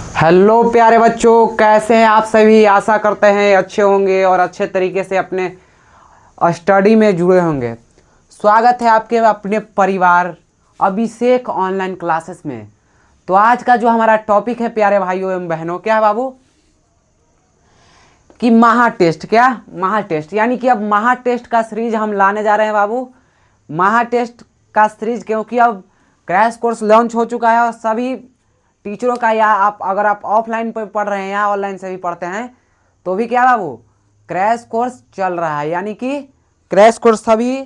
Hello प्यारे बच्चों, कैसे हैं आप सभी। आशा करते हैं अच्छे होंगे और अच्छे तरीके से अपने स्टडी में जुड़े होंगे। स्वागत है आपके अपने परिवार अभिषेक ऑनलाइन क्लासेस में। तो आज का जो हमारा टॉपिक है प्यारे भाइयों एवं बहनों, क्या है बाबू, कि महा टेस्ट। क्या महा टेस्ट, यानी कि अब महा टेस्ट का सीरीज हम लाने जा रहे हैं बाबू। महा टेस्ट का सीरीज, क्योंकि अब क्रैश कोर्स लॉन्च हो चुका है और सभी टीचरों का, या आप अगर आप ऑफलाइन पर पढ़ रहे हैं या ऑनलाइन से भी पढ़ते हैं तो भी क्या बाबू, क्रैश कोर्स चल रहा है। यानी कि क्रैश कोर्स सभी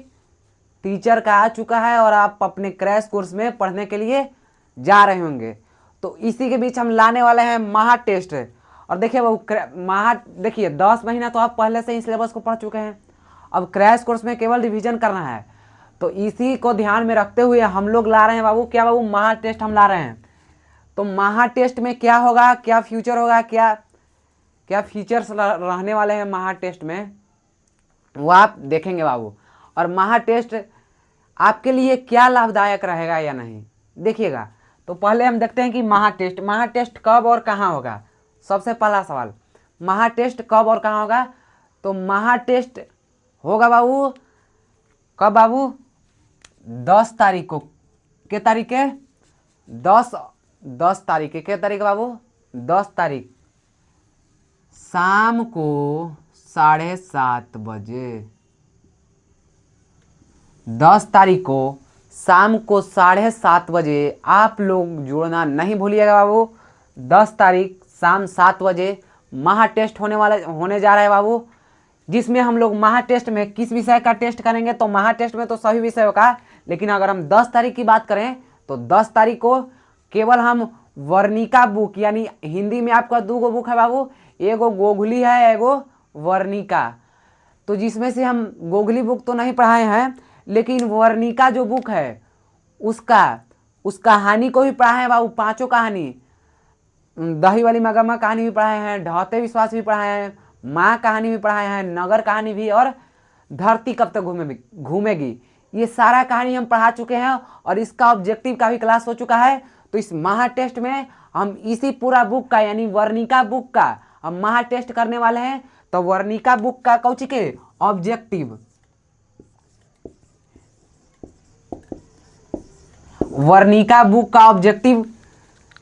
टीचर का आ चुका है और आप अपने क्रैश कोर्स में पढ़ने के लिए जा रहे होंगे। तो इसी के बीच हम लाने वाले हैं महा टेस्ट। और देखिए वो महा, देखिए 10 महीना तो आप पहले से ही सिलेबस को पढ़ चुके हैं। अब क्रैश कोर्स में केवल रिवीजन करना है। तो इसी को ध्यान में रखते हुए हम लोग ला रहे हैं बाबू, क्या बाबू, महा टेस्ट हम ला रहे हैं। तो महा टेस्ट में क्या होगा, क्या फ्यूचर होगा, क्या क्या फीचर्स रहने वाले हैं महा टेस्ट में, वो आप देखेंगे बाबू। और महा टेस्ट आपके लिए क्या लाभदायक रहेगा या नहीं, देखिएगा। तो पहले हम देखते हैं कि महा टेस्ट कब और कहाँ होगा। सबसे पहला सवाल, महा टेस्ट कब और कहाँ होगा। तो महा टेस्ट होगा बाबू कब बाबू, 10 तारीख को। के तारीख के, 10 तारीख के तारीख बाबू, 10 तारीख शाम को 7:30 बजे। 10 तारीख को शाम को 7:30 बजे आप लोग जुड़ना नहीं भूलिएगा बाबू। 10 तारीख शाम 7 बजे महा टेस्ट होने जा रहा है बाबू, जिसमें हम लोग महा टेस्ट में किस विषय का टेस्ट करेंगे। तो महा टेस्ट में तो सभी विषयों का, लेकिन अगर हम 10 तारीख की बात करें तो 10 तारीख को केवल हम वर्णिका बुक, यानी हिंदी में आपका 2 बुक है बाबू, एगो गोगली है, एगो वर्णिका। तो जिसमें से हम गोगली बुक तो नहीं पढ़ाए हैं, लेकिन वर्णिका जो बुक है उस कहानी को भी पढ़ाए हैं बाबू। 5 कहानी, दही वाली मगम्मा कहानी भी पढ़ाए हैं, ढहते विश्वास भी पढ़ाए हैं, माँ कहानी भी पढ़ाए हैं, नगर कहानी भी, और धरती कब तक घूमेगी, ये सारा कहानी हम पढ़ा चुके हैं। और इसका ऑब्जेक्टिव का भी क्लास हो चुका है। तो इस महा टेस्ट में हम इसी पूरा बुक का, यानी वर्णिका बुक का हम महा टेस्ट करने वाले हैं। तो वर्णिका बुक का कौची के ऑब्जेक्टिव, वर्णिका बुक का ऑब्जेक्टिव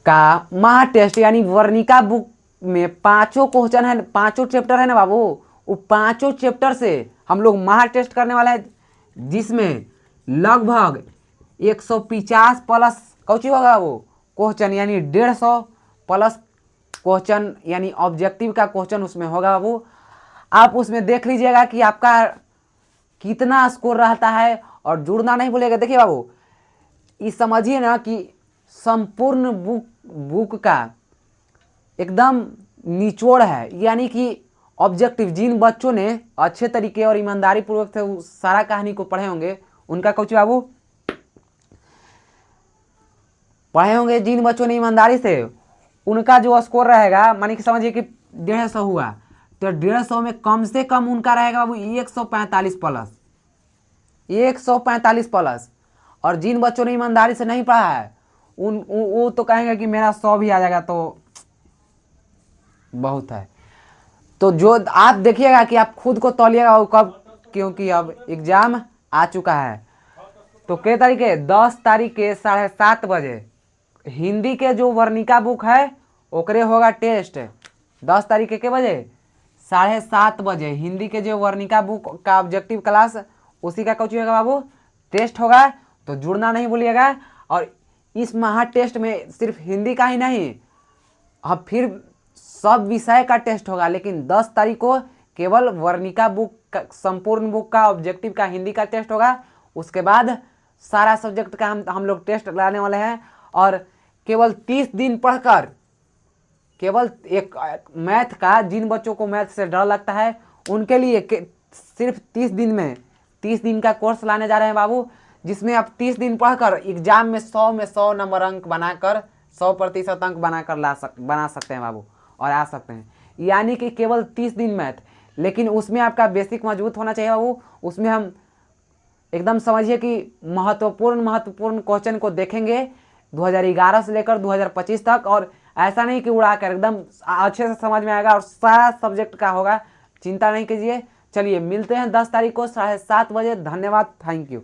का महा टेस्ट, यानी वर्णिका बुक में 5 क्वेश्चन है, 5 चैप्टर है ना बाबू। वो 5 चैप्टर से हम लोग महा टेस्ट करने वाले हैं, जिसमें लगभग 150 प्लस कौची होगा वो क्वेश्चन, यानी 150 प्लस क्वेश्चन, यानी ऑब्जेक्टिव का क्वेश्चन उसमें होगा बाबू। आप उसमें देख लीजिएगा कि आपका कितना स्कोर रहता है, और जुड़ना नहीं भूलिएगा। देखिए बाबू, ये समझिए ना कि संपूर्ण बुक का एकदम निचोड़ है, यानी कि ऑब्जेक्टिव। जिन बच्चों ने अच्छे तरीके और ईमानदारी पूर्वक से उस सारा कहानी को पढ़े होंगे, उनका कौची बाबू पढ़े होंगे, जिन बच्चों ने ईमानदारी से, उनका जो स्कोर रहेगा, मानी कि समझिए कि 150 हुआ, तो 150 में कम से कम उनका रहेगा बाबू 145 प्लस, 145 प्लस। और जिन बच्चों ने ईमानदारी से नहीं पढ़ा है, वो तो कहेंगे कि मेरा 100 भी आ जाएगा तो बहुत है। तो जो आप देखिएगा कि आप खुद को तौलिएगा कब, क्योंकि अब एग्जाम आ चुका है। तो के तारीख है, 10 तारीख के 7:30 बजे हिंदी के जो वर्णिका बुक है ओकरे होगा टेस्ट। 10 तारीख के बजे 7:30 बजे हिंदी के जो वर्णिका बुक का ऑब्जेक्टिव क्लास, उसी का कौची होगा बाबू, टेस्ट होगा। तो जुड़ना नहीं भूलिएगा। और इस महा टेस्ट में सिर्फ हिंदी का ही नहीं, अब फिर सब विषय का टेस्ट होगा, लेकिन 10 तारीख को केवल वर्णिका बुक का, संपूर्ण बुक का ऑब्जेक्टिव का हिंदी का टेस्ट होगा। उसके बाद सारा सब्जेक्ट का हम लोग टेस्ट लाने वाले हैं। और केवल 30 दिन पढ़कर, केवल एक मैथ का, जिन बच्चों को मैथ से डर लगता है उनके लिए सिर्फ 30 दिन में 30 दिन का कोर्स लाने जा रहे हैं बाबू, जिसमें आप 30 दिन पढ़कर एग्जाम में 100 नंबर अंक बनाकर, 100% अंक बनाकर बना सकते हैं बाबू, और आ सकते हैं। यानी कि केवल 30 दिन मैथ, लेकिन उसमें आपका बेसिक मजबूत होना चाहिए बाबू। उसमें हम एकदम समझिए कि महत्वपूर्ण क्वेश्चन को देखेंगे 2011 से लेकर 2025 तक, और ऐसा नहीं कि उड़ा कर, एकदम अच्छे से समझ में आएगा और सारा सब्जेक्ट का होगा, चिंता नहीं कीजिए। चलिए मिलते हैं 10 तारीख को 7:30 बजे। धन्यवाद, थैंक यू।